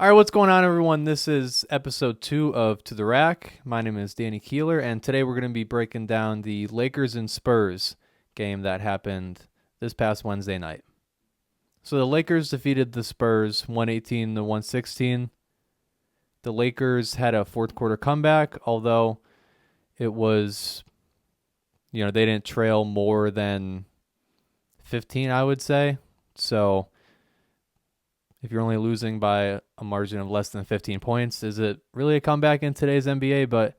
All right, what's going on, everyone? This is episode 2 of To the Rack. My name is Danny Keeler, and today we're going to be breaking down the Lakers and Spurs game that happened this past Wednesday night. So the Lakers defeated the Spurs 118 to 116. The Lakers had a fourth quarter comeback, although it was, they didn't trail more than 15, I would say. So if you're only losing by a margin of less than 15 points, is it really a comeback in today's NBA? But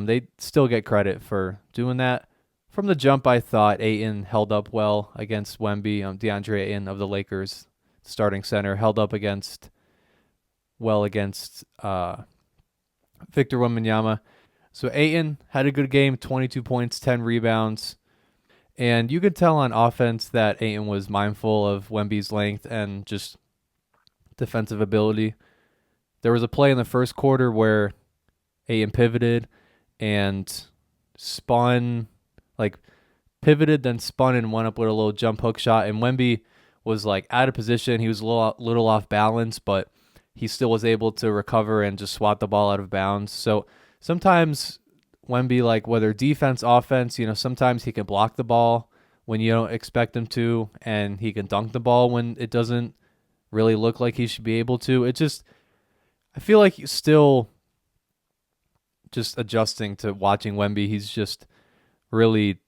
they still get credit for doing that. From the jump, I thought Ayton held up well against Wemby. DeAndre Ayton of the Lakers, starting center, held up against Victor Wembanyama. So Ayton had a good game, 22 points, 10 rebounds. And you could tell on offense that Ayton was mindful of Wemby's length and just defensive ability. There was a play in the first quarter where Ayton pivoted and pivoted, then spun and went up with a little jump hook shot. And Wemby was out of position. He was a little off balance, but he still was able to recover and just swat the ball out of bounds. So sometimes Wemby, whether defense, offense, sometimes he can block the ball when you don't expect him to, and he can dunk the ball when it doesn't really look like he should be able to. I feel like he's still just adjusting to watching Wemby. He's just really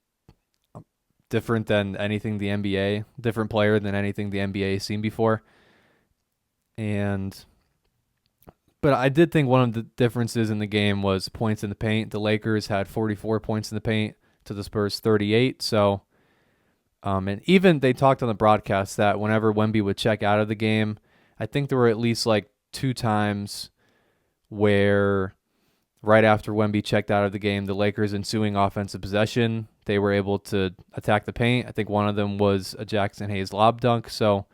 different than anything the NBA, different player than anything the NBA has seen before. But I did think one of the differences in the game was points in the paint. The Lakers had 44 points in the paint to the Spurs 38. So, and even they talked on the broadcast that whenever Wemby would check out of the game, I think there were at least two times where right after Wemby checked out of the game, the Lakers' ensuing offensive possession, they were able to attack the paint. I think one of them was a Jackson Hayes lob dunk. So,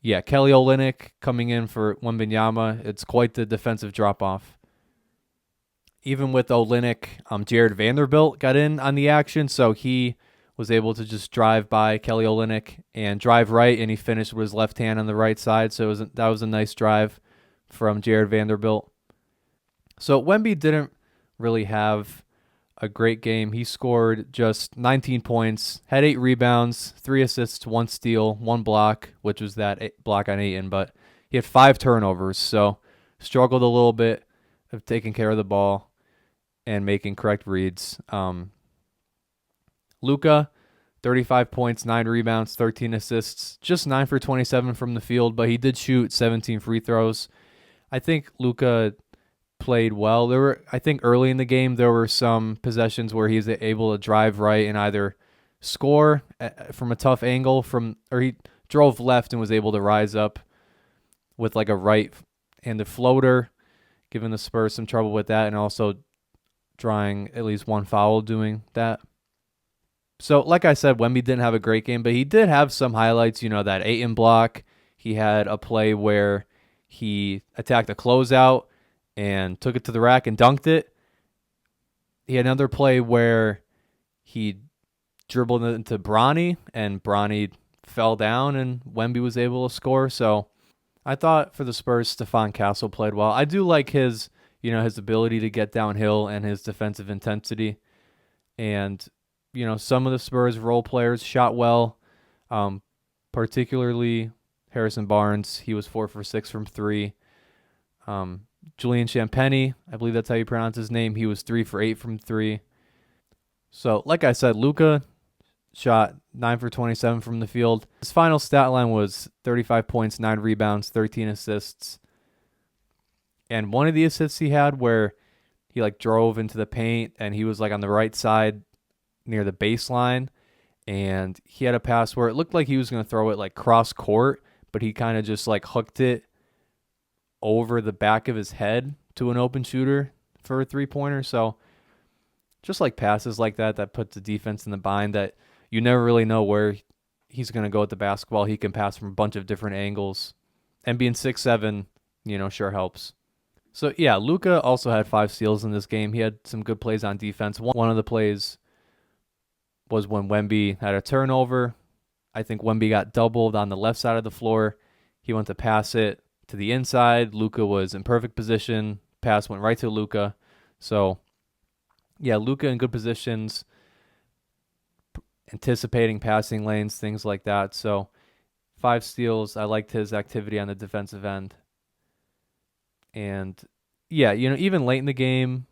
yeah, Kelly Olynyk coming in for Wembanyama. It's quite the defensive drop-off. Even with Olynyk, Jared Vanderbilt got in on the action, so he was able to just drive by Kelly Olynyk and drive right, and he finished with his left hand on the right side. So that was a nice drive from Jared Vanderbilt. So Wemby didn't really have a great game. He scored just 19 points, had 8 rebounds, 3 assists, 1 steal, 1 block, which was that block on Ayton, but he had 5 turnovers, so struggled a little bit of taking care of the ball and making correct reads. Luka, 35 points, 9 rebounds, 13 assists, just 9 for 27 from the field, but he did shoot 17 free throws. I think Luka played well. I think early in the game, there were some possessions where he was able to drive right and either score from a tough angle or he drove left and was able to rise up with a right-handed floater, giving the Spurs some trouble with that, and also drawing at least one foul doing that. So, like I said, Wemby didn't have a great game, but he did have some highlights. That Ayton block. He had a play where he attacked a closeout and took it to the rack and dunked it. He had another play where he dribbled into Bronny, and Bronny fell down, and Wemby was able to score. So I thought for the Spurs, Stephon Castle played well. I do like his ability to get downhill and his defensive intensity. And, some of the Spurs role players shot well, particularly Harrison Barnes. He was 4 for 6 from 3. Julian Champagnie, I believe that's how you pronounce his name. He was 3 for 8 from 3. So, like I said, Luka shot 9 for 27 from the field. His final stat line was 35 points, 9 rebounds, 13 assists. And one of the assists he had where he drove into the paint and he was on the right side near the baseline, and he had a pass where it looked like he was going to throw it cross court, but he kind of just hooked it over the back of his head to an open shooter for a 3-pointer. So just passes like that put the defense in the bind, that you never really know where he's going to go with the basketball. He can pass from a bunch of different angles, and being 6'7", sure helps. So yeah, Luka also had 5 steals in this game. He had some good plays on defense. One of the plays was when Wemby had a turnover. I think Wemby got doubled on the left side of the floor. He went to pass it to the inside. Luka was in perfect position. Pass went right to Luka. So, yeah, Luka in good positions, anticipating passing lanes, things like that. So, 5 steals. I liked his activity on the defensive end. And, yeah, even late in the game,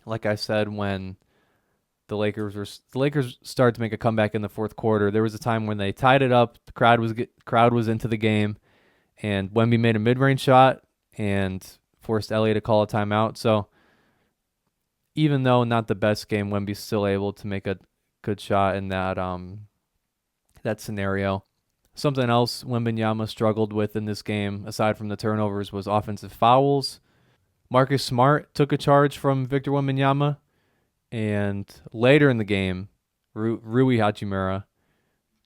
like I said, when the Lakers started to make a comeback in the fourth quarter, there was a time when they tied it up. The crowd was into the game, and Wemby made a mid-range shot and forced LA to call a timeout. So even though not the best game, Wemby's still able to make a good shot in that scenario. Something else Wembanyama struggled with in this game, aside from the turnovers, was offensive fouls. Marcus Smart took a charge from Victor Wembanyama, and later in the game, Rui Hachimura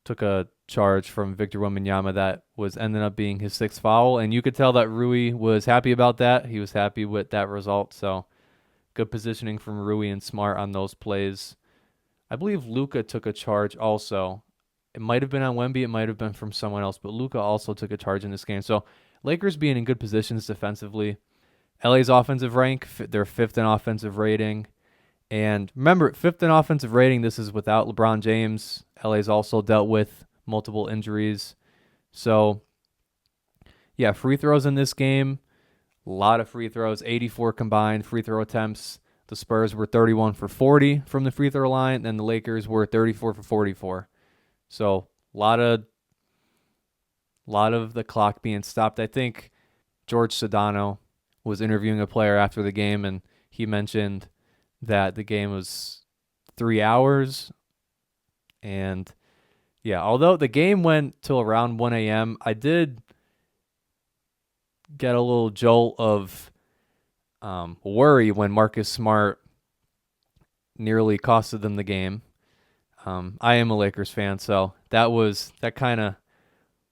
took a charge from Victor Wembanyama that ended up being his 6th foul, and you could tell that Rui was happy about that. He was happy with that result, so good positioning from Rui and Smart on those plays. I believe Luka took a charge also. It might have been on Wemby, it might have been from someone else, but Luka also took a charge in this game. So Lakers being in good positions defensively. LA's offensive rank, they're 5th in offensive rating. And remember, 5th in offensive rating, this is without LeBron James. LA's also dealt with multiple injuries. So, yeah, free throws in this game. A lot of free throws, 84 combined free throw attempts. The Spurs were 31 for 40 from the free throw line, and the Lakers were 34 for 44. So, a lot of the clock being stopped. I think George Sedano was interviewing a player after the game, and he mentioned that the game was 3 hours. And yeah, although the game went till around 1 a.m., I did get a little jolt of worry when Marcus Smart nearly costed them the game. I am a Lakers fan, so that kind of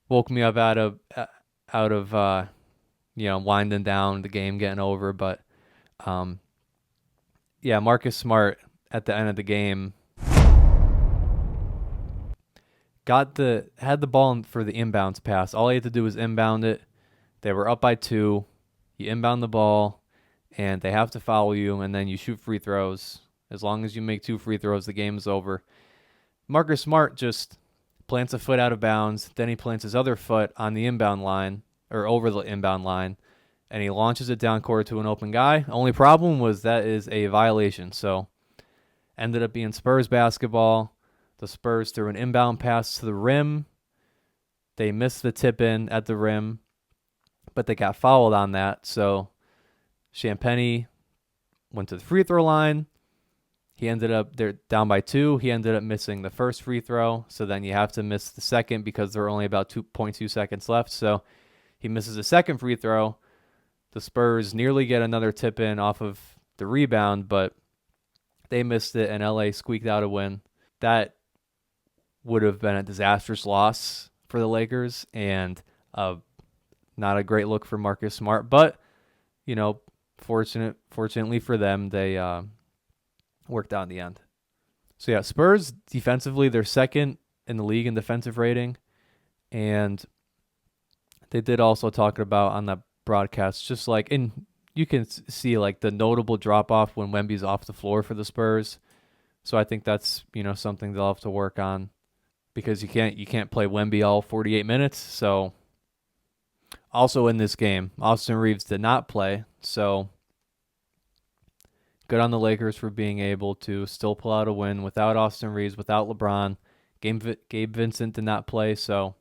woke me up out of winding down, the game getting over. But yeah, Marcus Smart at the end of the game had the ball for the inbounds pass. All he had to do was inbound it. They were up by 2. You inbound the ball, and they have to foul you, and then you shoot free throws. As long as you make 2 free throws, the game is over. Marcus Smart just plants a foot out of bounds. Then he plants his other foot on the inbound line, or over the inbound line, and he launches it down court to an open guy. Only problem was that is a violation. So ended up being Spurs basketball. The Spurs threw an inbound pass to the rim. They missed the tip in at the rim, but they got fouled on that. So Champagnie went to the free throw line. They're down by 2. He ended up missing the first free throw. So then you have to miss the second because there are only about 2.2 seconds left. So he misses the second free throw. The Spurs nearly get another tip in off of the rebound, but they missed it, and LA squeaked out a win. That would have been a disastrous loss for the Lakers, and not a great look for Marcus Smart. But, fortunately for them, they worked out in the end. So, yeah, Spurs defensively, they're 2nd in the league in defensive rating. And they did also talk about on that broadcast, just like, and you can see like the notable drop off when Wemby's off the floor for the Spurs. So I think that's, something they'll have to work on, because you can't play Wemby all 48 minutes. So also in this game, Austin Reeves did not play. So good on the Lakers for being able to still pull out a win without Austin Reeves, without LeBron. Gabe Vincent did not play, so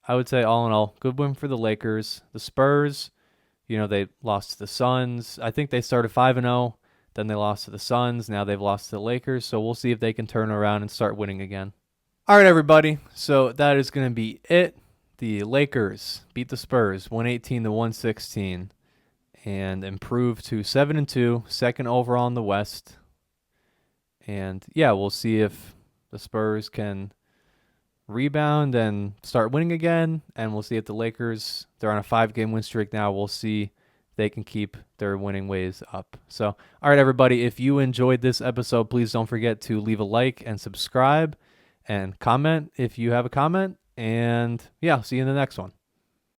I would say all in all, good win for the Lakers. The Spurs, they lost to the Suns. I think they started 5-0, then they lost to the Suns. Now they've lost to the Lakers, so we'll see if they can turn around and start winning again. All right, everybody, so that is going to be it. The Lakers beat the Spurs 118-116 and improved to 7-2, 2nd overall in the West. And yeah, we'll see if the Spurs can rebound and start winning again, and we'll see if the Lakers, they're on a 5-game win streak now. We'll see if they can keep their winning ways up. So, all right, everybody, if you enjoyed this episode, please don't forget to leave a like and subscribe and comment if you have a comment. And yeah, see you in the next one.